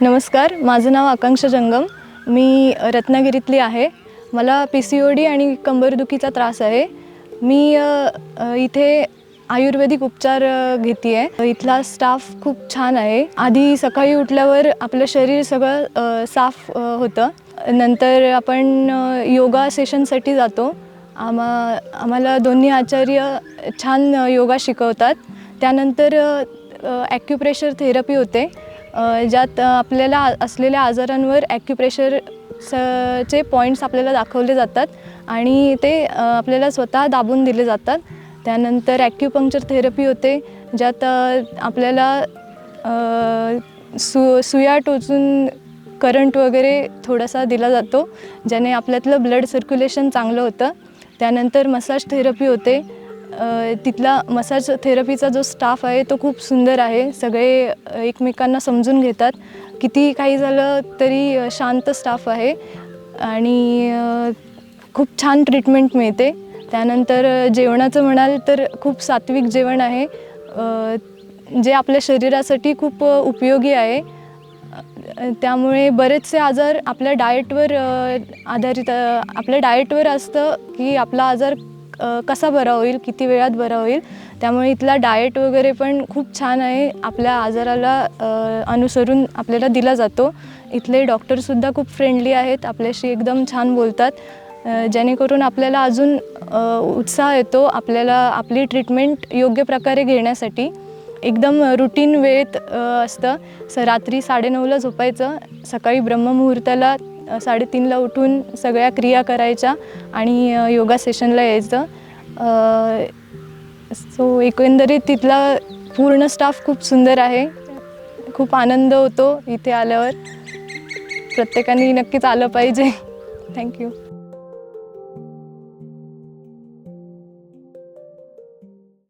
नमस्कार, माझं नाव आकांक्षा जंगम. मी रत्नागिरीतली आहे. मला PCOD आणि कंबरदुखीचा त्रास आहे. मी इथे आयुर्वेदिक उपचार घेते आहे. इथला स्टाफ खूप छान आहे. आधी सकाळी उठल्यावर आपलं शरीर सगळं साफ होतं. नंतर आपण योगा सेशनसाठी जातो. आम्हाला दोन्ही आचार्य छान योगा शिकवतात. त्यानंतर ॲक्युप्रेशर थेरपी होते, ज्यात आपल्याला असलेल्या आजारांवर चे पॉईंट्स आपल्याला दाखवले जातात आणि ते आपल्याला स्वतः दाबून दिले जातात. त्यानंतर ॲक्युपंक्चर थेरपी होते, ज्यात आपल्याला सुया टोचून करंट वगैरे थोडासा दिला जातो, ज्याने आपल्यातलं ब्लड सर्क्युलेशन चांगलं होतं. त्यानंतर मसाज थेरपी होते. तिथला मसाज थेरपीचा जो स्टाफ आहे तो खूप सुंदर आहे. सगळे एकमेकांना समजून घेतात. किती काही झालं तरी शांत स्टाफ आहे आणि खूप छान ट्रीटमेंट मिळते. त्यानंतर जेवणाचं म्हणाल तर खूप सात्विक जेवण आहे, जे आपल्या शरीरासाठी खूप उपयोगी आहे. त्यामुळे बरेचसे आजार आपल्या डाएटवर आधारित आपल्या डाएटवर असतं की आपला आजार कसा बरा होईल, किती वेळात बरा होईल. त्यामुळे इथला डाएट वगैरे पण खूप छान आहे. आपल्या आजाराला अनुसरून आपल्याला दिला जातो. इथले डॉक्टरसुद्धा खूप फ्रेंडली आहेत, आपल्याशी एकदम छान बोलतात, जेणेकरून आपल्याला अजून उत्साह येतो आपल्याला आपली ट्रीटमेंट योग्य प्रकारे घेण्यासाठी. एकदम रुटीन वेळेत असतं. रात्री 9:30ला झोपायचं, सकाळी ब्रह्ममुहूर्ताला 3:30ला उठून सगळ्या क्रिया करायच्या आणि योगा सेशनला यायचं. सो एकंदरीत तिथला पूर्ण स्टाफ खूप सुंदर आहे. खूप आनंद होतो इथे आल्यावर. प्रत्येकाने नक्कीच आलं पाहिजे. थँक्यू.